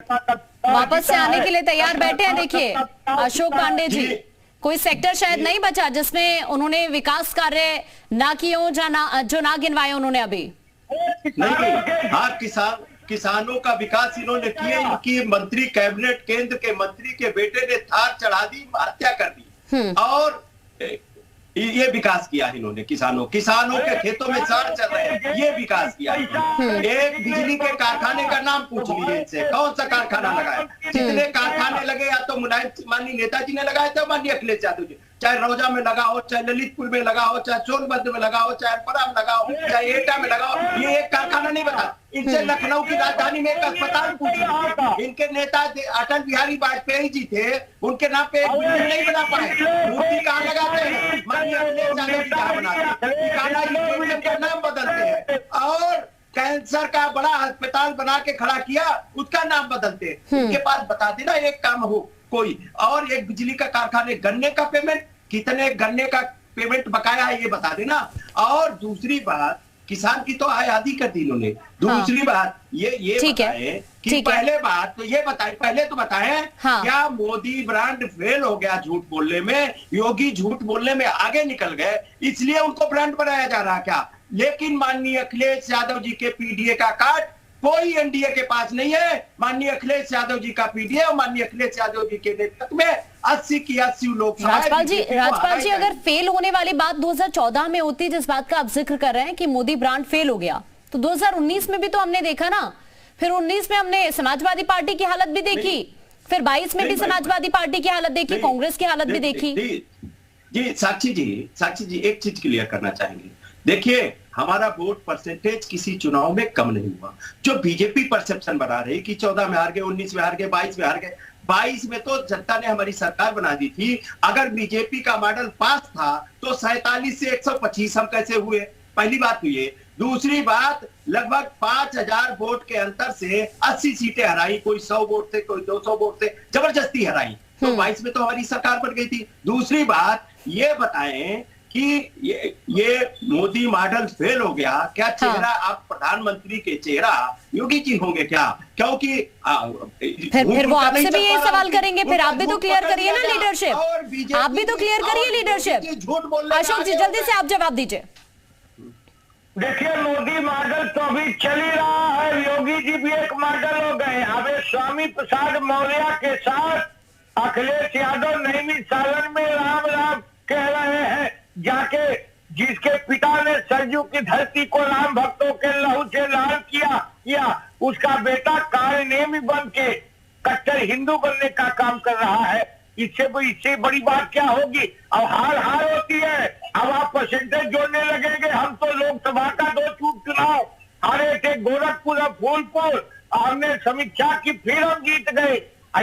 वापस से आने के लिए तैयार बैठे हैं। देखिए अशोक पांडे जी, कोई सेक्टर शायद नहीं बचा जिसमें उन्होंने विकास कार्य ना किए हो, जो ना गिनवाए उन्होंने अभी। नहीं, हाँ, किसानों का विकास इन्होंने किया। इनकी मंत्री, कैबिनेट केंद्र के मंत्री के बेटे ने थार चढ़ा दी, हत्या कर दी, और ये विकास किया इन्होंने। किसानों के खेतों में सार चल रहे हैं, ये विकास किया। एक बिजली के कारखाने का नाम पूछ लीजिए इनसे, कौन सा कारखाना लगाया? जितने कारखाने लगे या तो मुलायम माननीय नेताजी ने लगाए थे, माननीय अखिलेश यादव जी। चाहे रौजा में लगा हो, चाहे ललितपुर में लगा हो, चाहे सोनभद्र में लगा हो, चाहे अनपरा में लगा हो, चाहे एटा में लगा हो, ये एक कारखाना नहीं बता। इनसे लखनऊ की राजधानी में एक अस्पताल पूछिए। इनके नेता अटल बिहारी वाजपेयी जी थे, उनके नाम पे एक बिल्डिंग नहीं बना पाए। मूर्ति कहाँ लगाते हैं? माननीय अखिलेश यादव जी कहाँ बनाते हैं? का नाम बदलते हैं। और कैंसर का बड़ा अस्पताल बना के खड़ा किया, उसका नाम बदलते हैं। इनके पास बता देना एक काम हो कोई। और एक बिजली का कारखाने, गन्ने का पेमेंट, कितने गन्ने का पेमेंट बकाया है ये बता देना। और दूसरी बात, किसान की तो आजादी कर दी इन्होंने। दूसरी बात ये बताएं कि पहले तो बताएं क्या मोदी ब्रांड फेल हो गया झूठ बोलने में? योगी झूठ बोलने में आगे निकल गए, इसलिए उनको ब्रांड बनाया जा रहा क्या? लेकिन माननीय अखिलेश यादव जी के पीडीए का कार्ड कोई एनडीए के पास नहीं है। माननीय अखिलेश यादव जी का पीडीए और माननीय अखिलेश यादव जी के नेतृत्व में 80 की 80 लोग। राजपाल जी अगर फेल होने वाली बात 2014 में होती, जिस बात का आप जिक्र कर रहे हैं कि मोदी ब्रांड फेल हो गया, तो 2019 में भी तो हमने देखा ना। फिर 19 में हमने समाजवादी पार्टी की हालत भी देखी, फिर 22 में भी समाजवादी पार्टी की हालत देखी, कांग्रेस की हालत भी देखी। जी साक्षी जी एक चीज क्लियर करना चाहेंगे। देखिए, हमारा वोट परसेंटेज किसी चुनाव में कम नहीं हुआ। जो बीजेपी परसेप्शन बना रही कि 14 में हार गए, 19 में हार गए, 22 में हार गए। 22 में तो जनता ने हमारी सरकार बना दी थी। अगर बीजेपी का मॉडल पास था तो 47 से 125 हम कैसे हुए? पहली बात तो ये। दूसरी बात, लगभग 5000 वोट के अंतर से 80 सीटें हराई। कोई 100 वोट से, कोई 200 वोट से, जबरदस्ती हराई। तो 22 में तो हमारी सरकार बन गई थी। दूसरी बात ये बताएं कि ये मोदी मॉडल फेल हो गया, क्या चेहरा आप प्रधानमंत्री के चेहरा योगी जी होंगे क्या? क्योंकि फिर वो आपसे भी यही सवाल करेंगे। फिर आप भी तो क्लियर करिए ना लीडरशिप, आप भी तो क्लियर करिए लीडरशिप। झूठ बोलने, अशोक जी जल्दी से आप जवाब दीजिए। देखिए, मोदी मॉडल तो अभी चल ही रहा है, योगी जी भी एक मॉडल हो गए। अब स्वामी प्रसाद मौर्य के साथ अखिलेश यादव नैनी सालन में राम राम कह रहे हैं। जाके जिसके पिता ने सरयू की धरती को राम भक्तों के लहू से लाल किया उसका बेटा कार्यनेमी बन के कट्टर हिंदू बनने का काम कर रहा है। इससे बड़ी बात क्या होगी? अब हार होती है। अब आप परसेंटेज जोड़ने लगेंगे। हम तो लोकसभा का 2 चुनाव हारे थे, गोरखपुर और फूलपुर। हमने समीक्षा की, फिर हम जीत गए।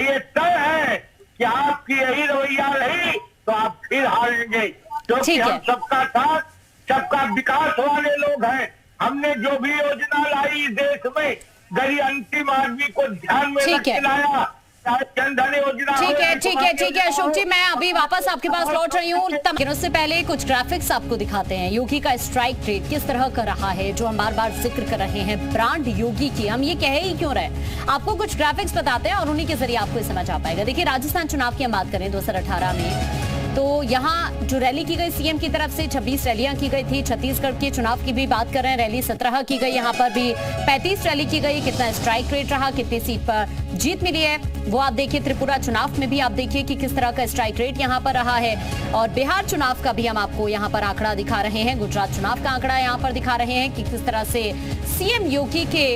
ये तय है कि आपकी यही रवैया रही तो आप फिर हारेंगे, क्योंकि हम सबका साथ, सबका विकास वाले लोग हैं। हमने जो भी योजना लाई इस देश में, गरीब अंतिम आदमी को ध्यान में रख के लाया। जनधन योजना। ठीक है अशोक जी, मैं अभी वापस आपके पास लौट रही हूँ। लेकिन उससे पहले कुछ ग्राफिक्स आपको दिखाते हैं। योगी का स्ट्राइक रेट किस तरह का रहा है, जो हम बार बार जिक्र कर रहे हैं ब्रांड योगी की, हम ये कहे ही क्यों रहे। आपको कुछ ग्राफिक्स बताते हैं और उन्हीं के जरिए आपको समझ आ पाएगा। देखिए, राजस्थान चुनाव की हम बात करें 2018 में, तो यहाँ जो रैली की गई सीएम की तरफ से 26 रैलियां की गई थी। छत्तीसगढ़ के चुनाव की भी बात कर रहे हैं, रैली 17 की गई, यहाँ पर भी 35 रैली की गई। कितना स्ट्राइक रेट रहा, कितनी सीट पर जीत मिली है वो आप देखिए। त्रिपुरा चुनाव में भी आप देखिए कि किस तरह का स्ट्राइक रेट यहाँ पर रहा है। और बिहार चुनाव का भी हम आपको यहाँ पर आंकड़ा दिखा रहे हैं। गुजरात चुनाव का आंकड़ा यहाँ पर दिखा रहे हैं कि किस तरह से सीएम योगी के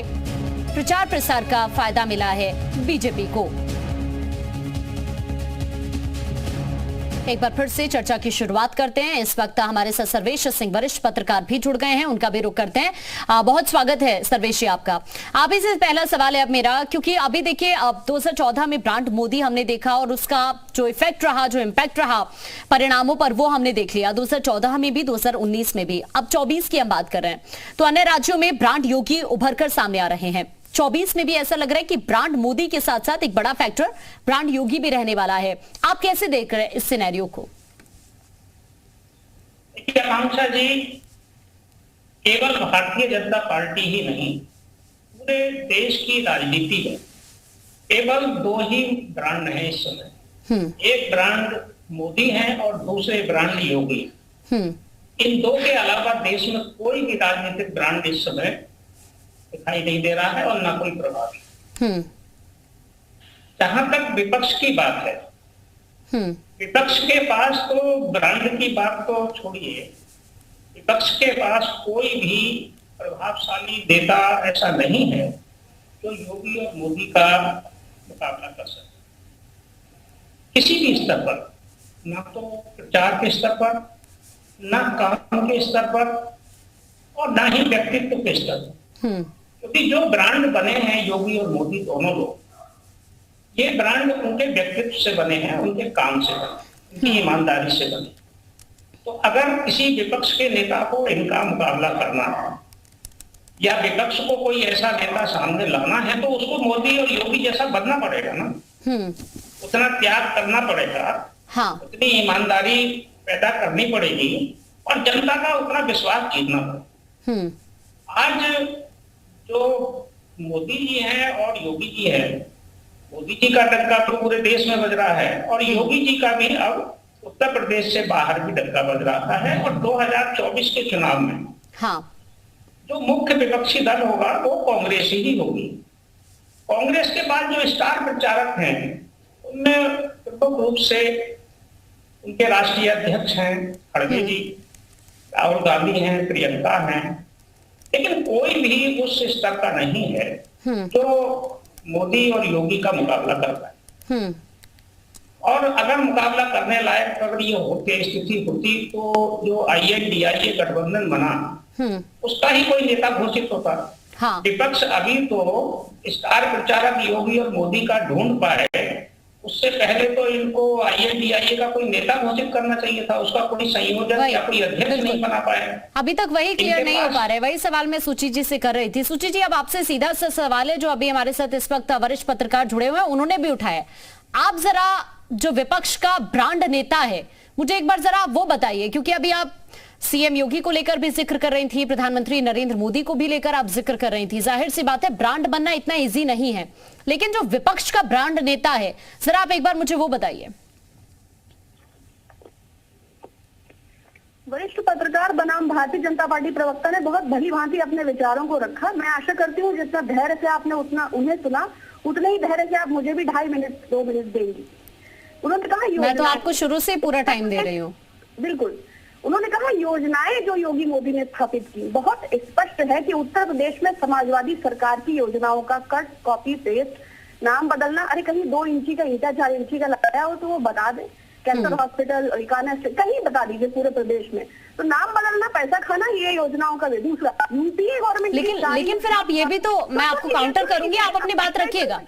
प्रचार प्रसार का फायदा मिला है बीजेपी को। एक बार फिर से चर्चा की शुरुआत करते हैं। इस वक्त हमारे साथ सर्वेश सिंह वरिष्ठ पत्रकार भी जुड़ गए हैं, उनका भी रुख करते हैं। बहुत स्वागत है सर्वेश जी आपका। आप ही से पहला सवाल है अब मेरा, क्योंकि अभी देखिए अब 2014 में ब्रांड मोदी हमने देखा और उसका जो इफेक्ट रहा, जो इम्पैक्ट रहा परिणामों पर, वो हमने देख लिया 2014 में भी, 2019 में भी। अब 24 की हम बात कर रहे हैं तो अन्य राज्यों में ब्रांड योगी उभर कर सामने आ रहे हैं। 24 में भी ऐसा लग रहा है कि ब्रांड मोदी के साथ साथ एक बड़ा फैक्टर ब्रांड योगी भी रहने वाला है। आप कैसे देख रहे हैं इस सिनेरियो को? आकांक्षा जी, केवल भारतीय जनता पार्टी ही नहीं, पूरे देश की राजनीति में केवल दो ही ब्रांड हैं इस समय। एक ब्रांड मोदी है और दूसरे ब्रांड योगी। इन दो के अलावा देश में कोई भी राजनीतिक ब्रांड इस समय दिखाई नहीं दे रहा है और ना कोई प्रभावी। जहां तक विपक्ष की बात है, विपक्ष के पास तो ब्रांड की बात तो छोड़िए, विपक्ष के पास कोई भी प्रभावशाली नेता ऐसा नहीं है जो योगी और मोदी का मुकाबला कर सके किसी भी स्तर पर, ना तो प्रचार के स्तर पर, ना काम के स्तर पर और ना ही व्यक्तित्व के स्तर पर। क्योंकि जो ब्रांड बने हैं योगी और मोदी दोनों लोग, ये ब्रांड उनके व्यक्तित्व से बने हैं, उनके काम से बने, उनकी ईमानदारी से बने। तो अगर किसी विपक्ष के नेता को इनका मुकाबला करना है या विपक्ष को कोई ऐसा नेता सामने लाना है तो उसको मोदी और योगी जैसा बनना पड़ेगा ना। उतना त्याग करना पड़ेगा, हाँ। उतनी ईमानदारी पैदा करनी पड़ेगी और जनता का उतना विश्वास जीतना पड़ेगा। आज जो मोदी जी हैं और योगी जी हैं, मोदी जी का डंका तो पूरे देश में बज रहा है और योगी जी का भी अब उत्तर प्रदेश से बाहर भी डंका बज रहा है। और 2024 के चुनाव में, हाँ, जो मुख्य विपक्षी दल होगा वो कांग्रेस ही होगी। कांग्रेस के बाद जो स्टार प्रचारक हैं उनमें प्रमुख रूप से उनके राष्ट्रीय अध्यक्ष हैं खड़गे जी, राहुल गांधी हैं, प्रियंका हैं, लेकिन कोई भी उस स्तर का नहीं है जो मोदी और योगी का मुकाबला कर पाए। और अगर मुकाबला करने लायक अगर ये होते, स्थिति होती, तो जो INDIA गठबंधन बना उसका ही कोई नेता घोषित होता। हाँ। विपक्ष अभी तो स्टार प्रचारक योगी और मोदी का ढूंढ पाए, उससे पहले तो इनको INDIA का कोई नेता घोषित करना चाहिए था, उसका कोई संयोजक या कोई अध्यक्ष नहीं बना पाए। अभी तक वही क्लियर नहीं हो पा रहे। वही सवाल मैं सुची जी से कर रही थी। सुची जी, अब आपसे सीधा सा सवाल है जो अभी हमारे साथ इस वक्त वरिष्ठ पत्रकार जुड़े हुए हैं, उन्होंने भी उठाया। आप जरा जो विपक्ष का ब्रांड नेता है, मुझे एक बार जरा वो बताइए, क्योंकि अभी आप CM योगी को लेकर भी जिक्र कर रही थी, प्रधानमंत्री नरेंद्र मोदी को भी लेकर आप जिक्र कर रही थी। जाहिर सी बात है ब्रांड बनना इतना इजी नहीं है, लेकिन जो विपक्ष का ब्रांड नेता है, जरा आप एक बार मुझे वो बताइए। वरिष्ठ पत्रकार बनाम भारतीय जनता पार्टी प्रवक्ता ने बहुत भली भांति अपने विचारों को रखा। मैं आशा करती हूँ जितना धैर्य से आपने उतना उन्हें सुना, उतने ही धैर्य से आप मुझे भी 2.5 मिनट 2 मिनट देंगी। उन्होंने कहा मैं तो आपको शुरू से पूरा टाइम दे रही हूँ। बिल्कुल। उन्होंने कहा योजनाएं जो योगी मोदी ने स्थापित की, बहुत स्पष्ट है कि उत्तर प्रदेश में समाजवादी सरकार की योजनाओं का कट कॉपी पेस्ट, नाम बदलना, अरे कहीं 2 इंची का ईंटा 4 इंची का लगाया हो तो वो बता दे, कैंसर हॉस्पिटल, कहीं बता दीजिए पूरे प्रदेश में। तो नाम बदलना, पैसा खाना, ये योजनाओं का दूसरा यूपीए गवर्नमेंट। लेकिन फिर आप ये भी तो, मैं आपको काउंटर करूंगी, आप अपनी बात रखिएगा।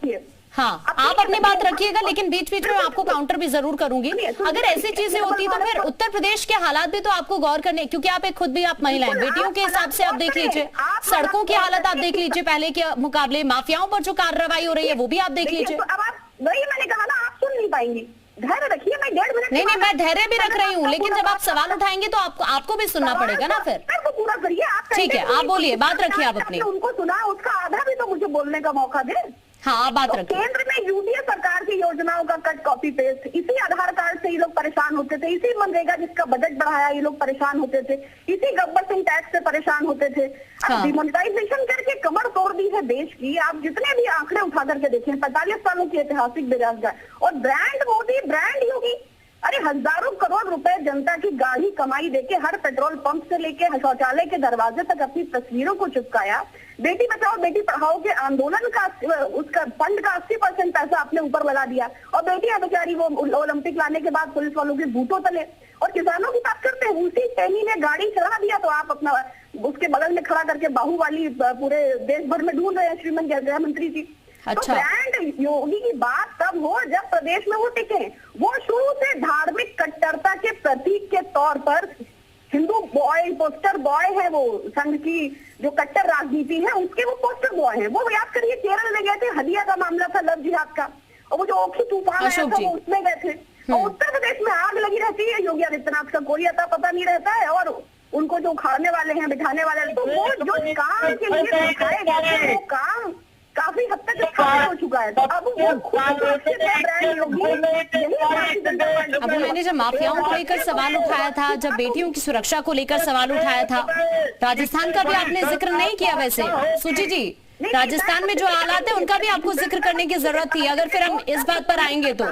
हाँ, आप अपनी बात रखिएगा, लेकिन बीच बीच में आपको काउंटर भी जरूर करूंगी। अगर ऐसी चीजें होती तो फिर उत्तर प्रदेश के हालात भी तो आपको गौर करने, क्योंकि आप एक खुद भी आप महिला हैं, बेटियों के हिसाब से आप देख लीजिए, सड़कों की हालत आप देख लीजिए, पहले के मुकाबले माफियाओं पर जो कार्रवाई हो रही है वो भी आप देख लीजिए। वही मैंने कहा ना, आप सुन नहीं पाएंगी, धैर्य रखिए। मैं 1.5 मिनट नहीं, मैं धैर्य भी रख रही हूँ, लेकिन जब आप सवाल उठाएंगे तो आपको भी सुनना पड़ेगा ना फिर। पूरा करिए आप। ठीक है, आप बोलिए, बात रखिए आप अपनी। उनको सुना, उसका आधा भी तो मुझे बोलने का मौका दे। हाँ, आप बात रखिए। केंद्र में यूपीए सरकार की योजनाओं का कट कॉपी पेस्ट, इसी आधार कार्ड से ये लोग परेशान होते थे, इसी मनरेगा जिसका बजट बढ़ाया ये लोग परेशान होते थे, इसी गब्बर सिंह टैक्स से परेशान होते थे। अब डिमोनेटाइजेशन करके कमर तोड़ दी है देश की। आप जितने भी आंकड़े उठा करके देखें, 45 सालों की ऐतिहासिक बेरोजगार, और ब्रांड मोदी, ब्रांड योगी। अरे हजारों करोड़ रुपए जनता की गाढ़ी कमाई देके हर पेट्रोल पंप से लेके शौचालय के दरवाजे तक अपनी तस्वीरों को चिपकाया। बेटी बचाओ बेटी पढ़ाओ के आंदोलन का उसका फंड का 80% पैसा अपने ऊपर लगा दिया, और बेटियां बेचारी वो ओलंपिक लाने के बाद पुलिस वालों के बूटों तले। और किसानों की बात करते हैं, उसी टहनी ने गाड़ी चढ़ा दिया तो आप अपना उसके बगल में खड़ा करके बाहुबली पूरे देश भर में ढूंढ रहे हैं श्रीमती गृह मंत्री जी। अच्छा। तो ब्रांड योगी की बात तब हो जब प्रदेश में वो टिके। वो शुरू से धार्मिक कट्टरता के प्रतीक के तौर पर हिंदू बॉय, पोस्टर बॉय है, वो संघ की जो कट्टर राजनीति है उसके वो पोस्टर बॉय है। वो याद करिए केरल में गए थे, हदिया का मामला था, लव जिहाद का, और वो जो ओखी तूफान आया था वो उसमें गए थे। और उत्तर प्रदेश में आग लगी रहती है, योगी आदित्यनाथ का कोई अता पता नहीं रहता है, और उनको जो उखाड़ने वाले हैं, बिठाने वाले हैं, तो वो जो काम के लिए दिखाए गए थे वो काम काफी हद तक स्थापित हो चुका है। तो अब वो ब्रांड योगी, अब उन्होंने जब माफियाओं को लेकर सवाल उठाया था, जब बेटियों की सुरक्षा को लेकर सवाल उठाया था, राजस्थान का भी आपने जिक्र नहीं किया। वैसे सुची जी, राजस्थान में जो हालात है उनका भी आपको जिक्र करने की जरूरत थी, अगर फिर हम इस बात पर आएंगे तो।